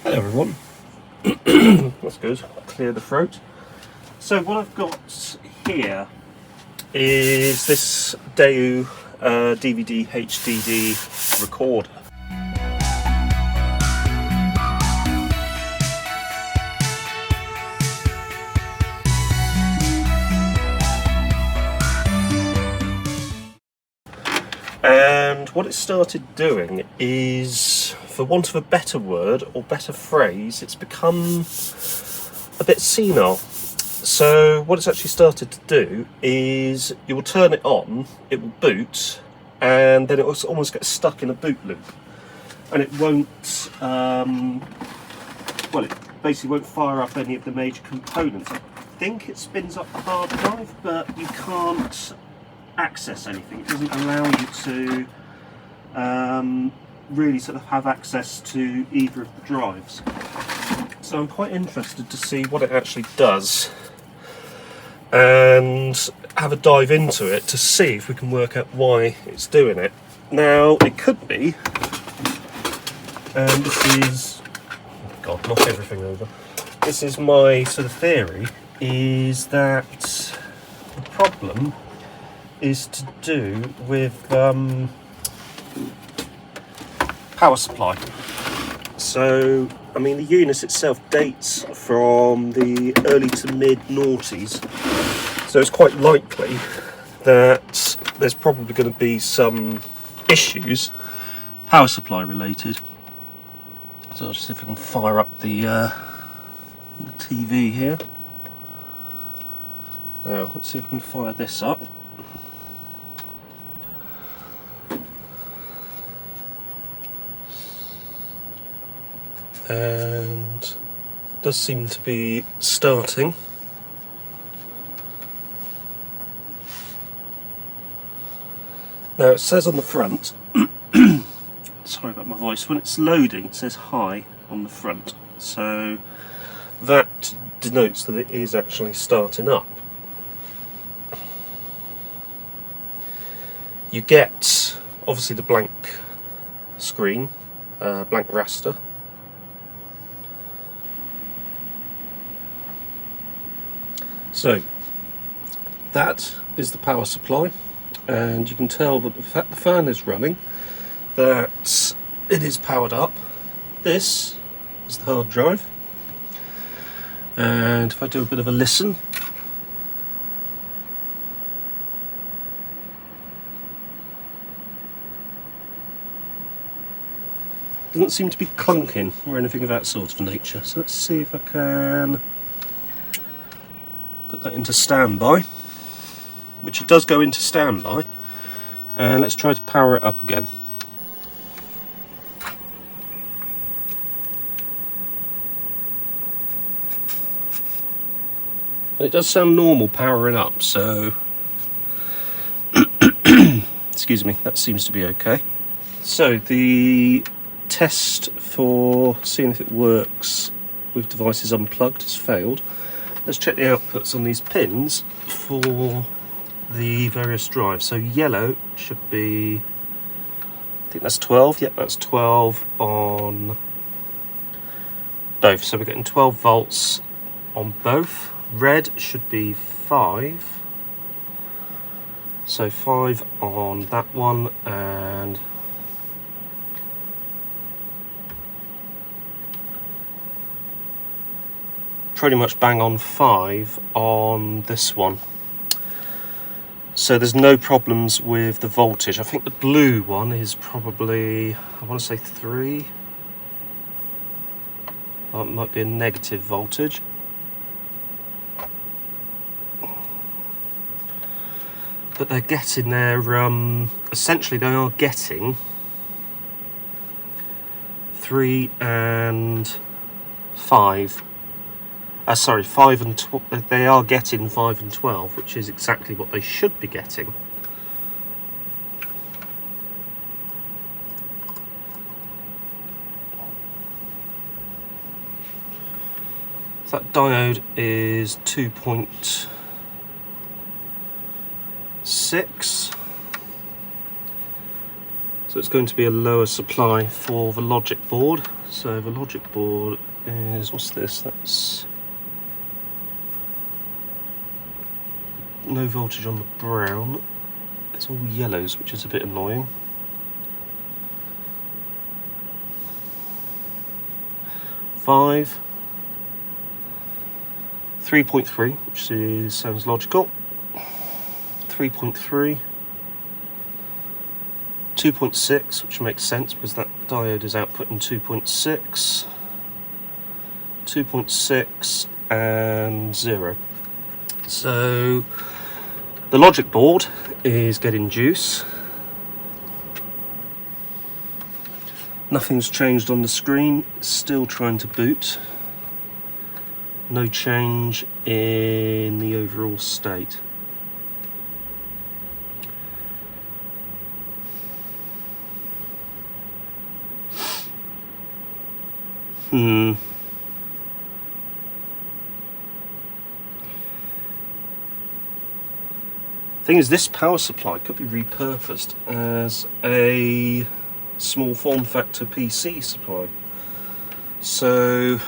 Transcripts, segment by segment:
Hello everyone. That's good. Clear the throat. So what I've got here is this Daewoo DVD HDD Recorder. And what it started doing is, for want of a better word or better phrase, it's become a bit senile. So what it's actually started to do is you will turn it on, it will boot, and then it will almost get stuck in a boot loop. And it won't, well, it basically won't fire up any of the major components. I think it spins up the hard drive, but you can't access anything. It doesn't allow you to really sort of have access to either of the drives. So I'm quite interested to see what it actually does and have a dive into it to see if we can work out why it's doing it. Now it could be, and this is, oh God, knock everything over. This is my sort of theory, is that the problem is to do with power supply. So, I mean, the unit itself dates from the early to mid noughties, so it's quite likely that there's probably going to be some issues power supply related. So I'll just see if I can fire up the TV here. Now, let's see if we can fire this up. And it does seem to be starting. Now it says on the front, sorry about my voice, when it's loading it says high on the front, so that denotes that it is actually starting up. You get obviously the blank screen, blank raster. So that is the power supply, and you can tell that the fact the fan is running, that it is powered up. This is the hard drive, and if I do a bit of a listen, doesn't seem to be clunking or anything of that sort of nature. So let's see if I can put that into standby, which it does go into standby, and let's try to power it up again. And it does sound normal powering up, so excuse me, that seems to be okay. So the test for seeing if it works with devices unplugged has failed. Let's check the outputs on these pins for the various drives. So yellow should be, I think that's 12, yep, that's 12 on both. So we're getting 12 volts on both. Red should be 5. So 5 on that one, and pretty much bang on 5 on this one. So there's no problems with the voltage. I think the blue one is probably, I want to say 3. Oh, it might be a negative voltage. But they're getting their, essentially they are getting 3 and 5. Sorry, 5 and 12. They are getting 5 and 12, which is exactly what they should be getting. So that diode is 2.6. So So it's going to be a lower supply for the logic board. So the logic board is, what's this? That's no voltage on the brown. It's all yellows, which is a bit annoying. Five. 3.3, which sounds logical. 3.3. 2.6, which makes sense because that diode is outputting 2.6. 2.6 and 0. So the logic board is getting juice. Nothing's changed on the screen, it's still trying to boot. No change in the overall state. Thing is, this power supply could be repurposed as a small form factor PC supply. So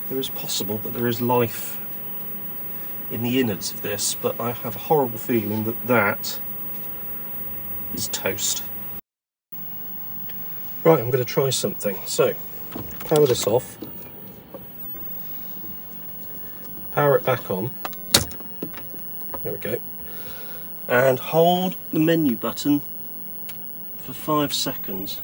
there is possible that there is life in the innards of this, but I have a horrible feeling that that is toast. Right, I'm going to try something. So, power this off, power it back on, there we go, and hold the menu button for 5 seconds.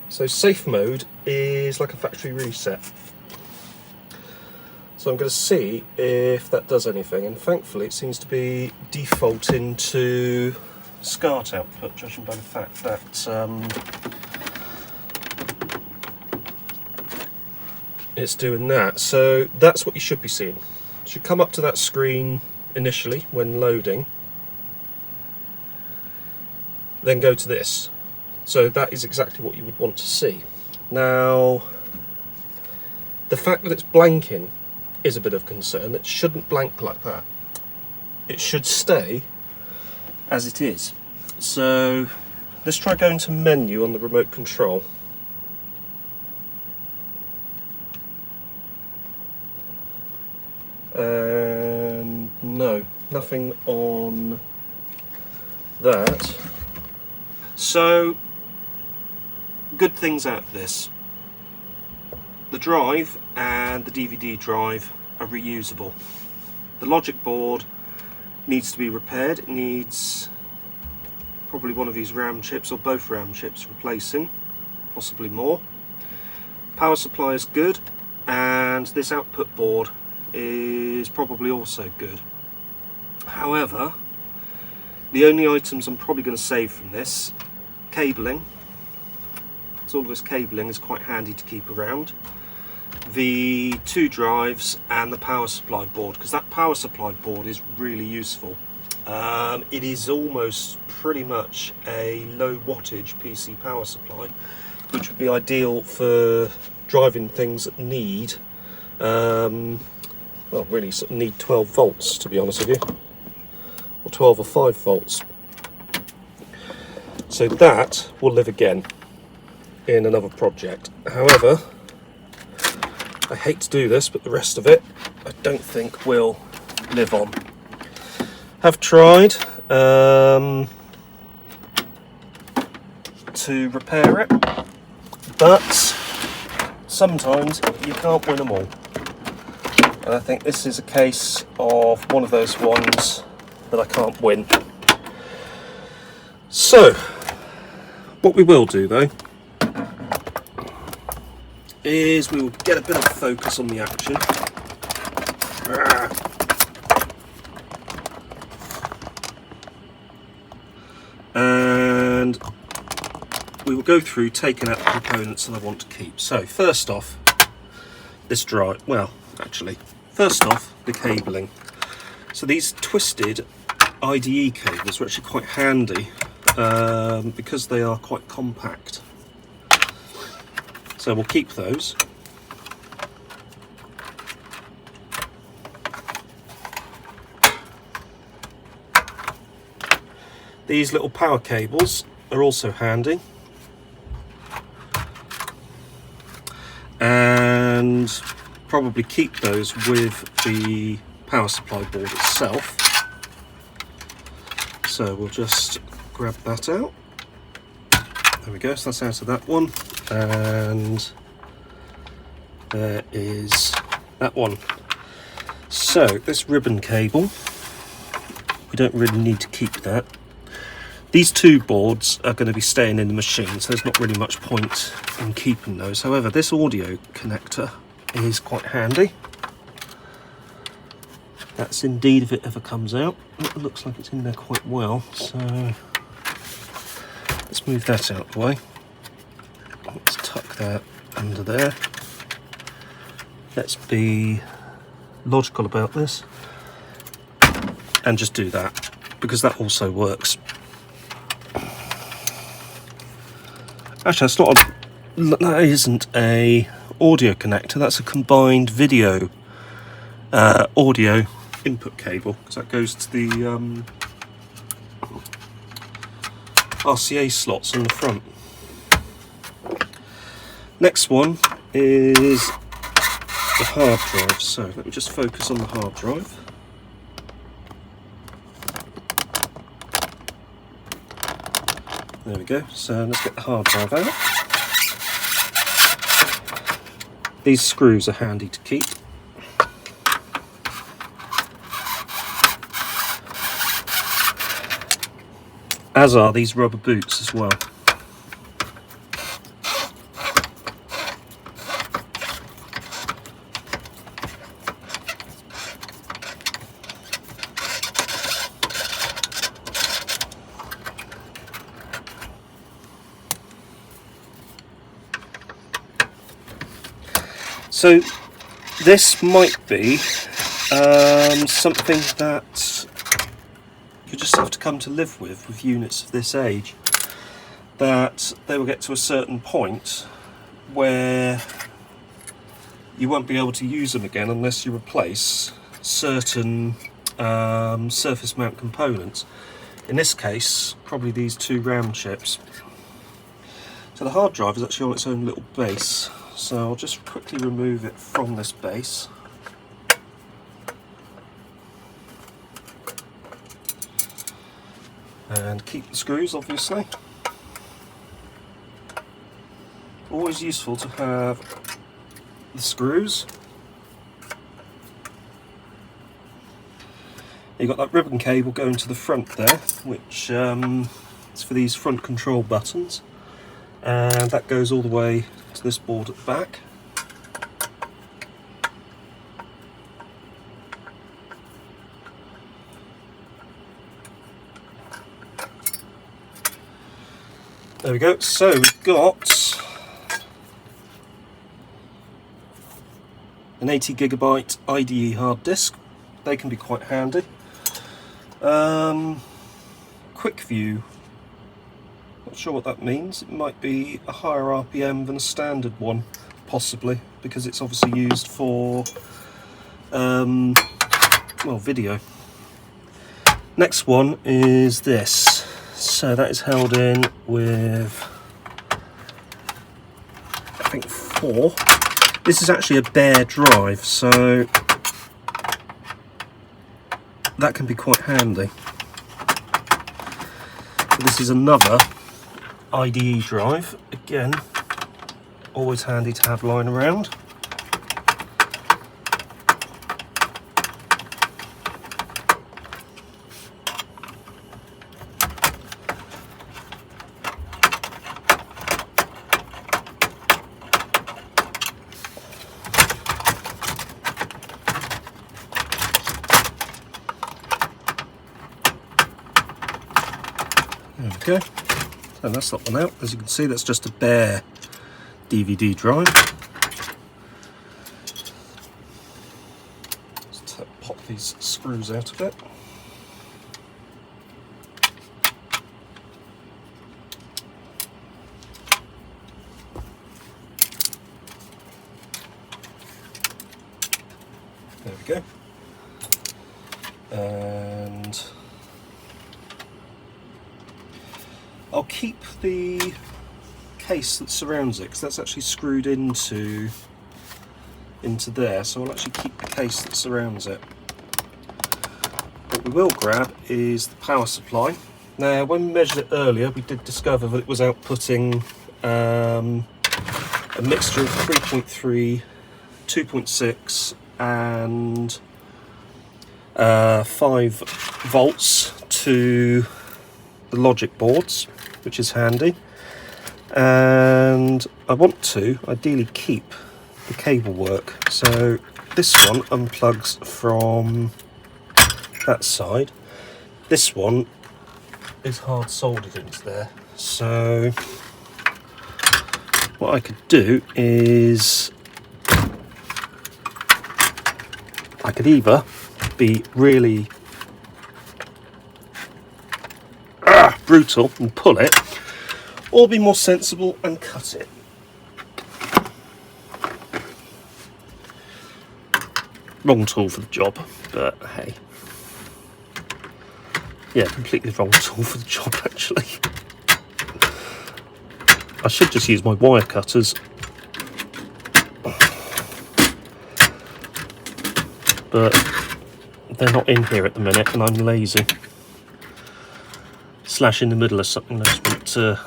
So safe mode is like a factory reset. So I'm going to see if that does anything, and thankfully it seems to be defaulting to SCART output, judging by the fact that it's doing that. So that's what you should be seeing. It should come up to that screen initially when loading, then go to this. So that is exactly what you would want to see. Now, the fact that it's blanking is a bit of concern. It shouldn't blank like that. It should stay as it is. So let's try going to menu on the remote control. And no, nothing on that. So, good things out of this. The drive and the DVD drive are reusable. The logic board needs to be repaired. It needs probably one of these RAM chips or both RAM chips replacing, possibly more. Power supply is good, and this output board is probably also good. However, the only items I'm probably going to save from this: cabling. So all of this cabling is quite handy to keep around. The 2 drives and the power supply board, because that power supply board is really useful. It is almost pretty much a low wattage PC power supply, which would be ideal for driving things that need, well, really sort of need 12 volts, to be honest with you, or 12 or 5 volts. So that will live again in another project. However, I hate to do this, but the rest of it I don't think will live on. Have tried to repair it, but sometimes you can't win them all. And I think this is a case of one of those ones that I can't win. So, what we will do though is we will get a bit of focus on the action. And we will go through taking out the components that I want to keep. So first off, this drive, well actually, first off the cabling. So these twisted IDE cables are actually quite handy because they are quite compact. So we'll keep those. These little power cables are also handy, and probably keep those with the power supply board itself. So we'll just grab that out. There we go, so that's out of that one, and there is that one. So this ribbon cable, we don't really need to keep that. These two boards are going to be staying in the machine, so there's not really much point in keeping those. However, this audio connector is quite handy. That's indeed, if it ever comes out. It looks like it's in there quite well, so let's move that out of the way. Let's tuck that under there. Let's be logical about this and just do that, because that also works. Actually, that isn't a audio connector, that's a combined video audio input cable, because that goes to the RCA slots on the front. Next one is the hard drive, so let me just focus on the hard drive. There we go, so let's get the hard drive out. These screws are handy to keep. As are these rubber boots as well. So this might be something that you just have to come to live with units of this age, that they will get to a certain point where you won't be able to use them again unless you replace certain surface mount components. In this case, probably these two RAM chips. So the hard drive is actually on its own little base. So I'll just quickly remove it from this base. And keep the screws, obviously. Always useful to have the screws. You've got that ribbon cable going to the front there, which is for these front control buttons. And that goes all the way to this board at the back. There we go, so we've got an 80GB IDE hard disk. They can be quite handy. Quick view, not sure what that means. It might be a higher RPM than a standard one, possibly, because it's obviously used for well, video. Next one is this. So that is held in with, I think, 4. This is actually a bare drive, so that can be quite handy. This is another IDE drive, again, always handy to have lying around. There we go. So that's that one out. As you can see, that's just a bare DVD drive. Let's pop these screws out of it. There we go. I'll keep the case that surrounds it, because that's actually screwed into there, so I'll actually keep the case that surrounds it. What we will grab is the power supply. Now, when we measured it earlier, we did discover that it was outputting a mixture of 3.3, 2.6 and 5 volts to the logic boards, which is handy. And I want to ideally keep the cable work, so this one unplugs from that side. This one is hard soldered into there, so what I could do is I could either be really brutal and pull it, or be more sensible and cut it. Wrong tool for the job, but hey. Yeah, completely wrong tool for the job actually. I should just use my wire cutters, but they're not in here at the minute and I'm lazy. Slash in the middle of something, I just want to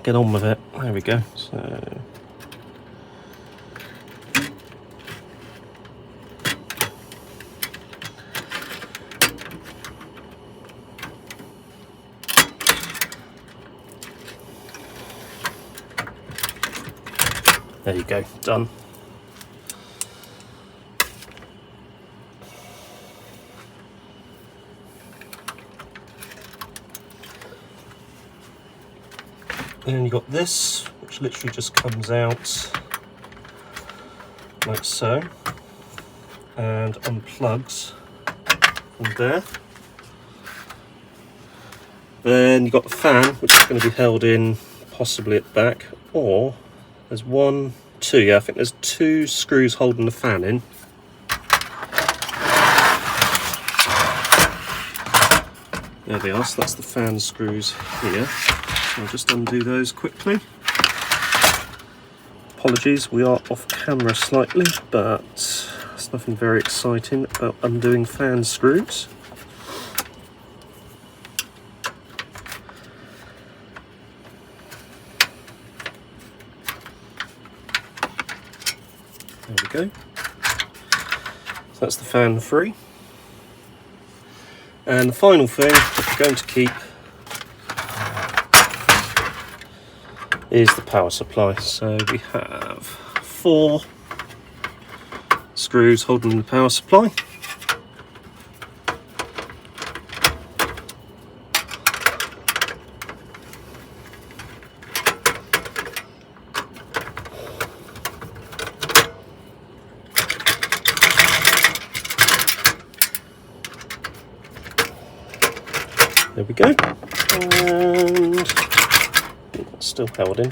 get on with it. There we go. So there you go, done. And then you've got this, which literally just comes out like so and unplugs from there. Then you've got the fan, which is going to be held in possibly at the back, or there's one, two, yeah, I think there's 2 screws holding the fan in. There they are, so that's the fan screws here. So I'll just undo those quickly. Apologies, we are off camera slightly, but there's nothing very exciting about undoing fan screws. There we go. So that's the fan free. And the final thing that we're going to keep is the power supply. So we have 4 screws holding the power supply. There we go. And it's still held in.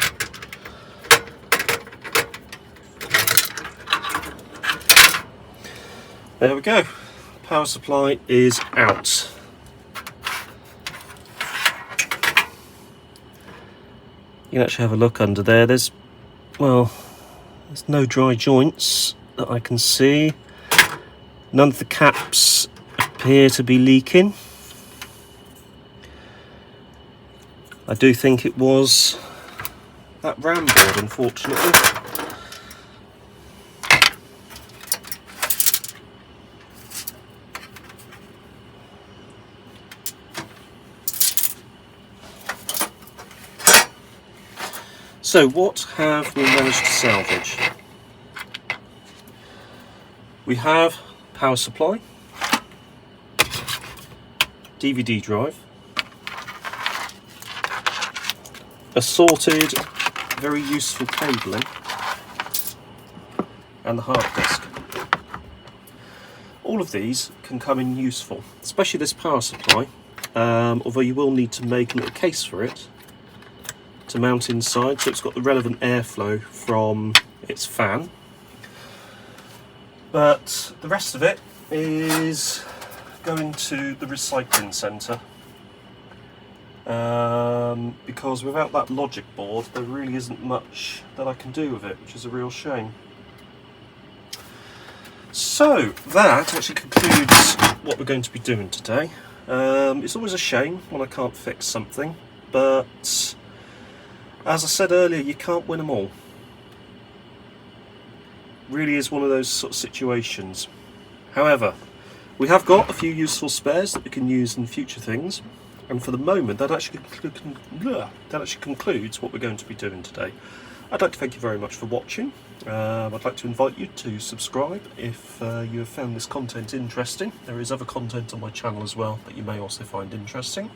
There we go. Power supply is out. You can actually have a look under there. There's no dry joints that I can see. None of the caps appear to be leaking. I do think it was that RAM board, unfortunately. So what have we managed to salvage? We have power supply, DVD drive, assorted, very useful cabling, and the hard disk. All of these can come in useful, especially this power supply, although you will need to make a little case for it to mount inside, so it's got the relevant airflow from its fan. But the rest of it is going to the recycling centre. because without that logic board there really isn't much that I can do with it, which is a real shame. So that actually concludes what we're going to be doing today. It's always a shame when I can't fix something, but as I said earlier, you can't win them all. Really is one of those sort of situations. However, we have got a few useful spares that we can use in future things, and for the moment that actually concludes what we're going to be doing today. I'd like to thank you very much for watching. I'd like to invite you to subscribe if you have found this content interesting. There is other content on my channel as well that you may also find interesting.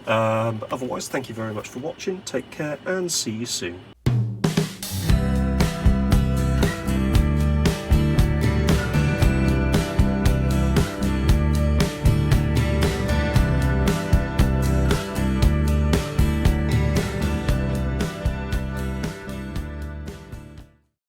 But otherwise, thank you very much for watching, take care and see you soon.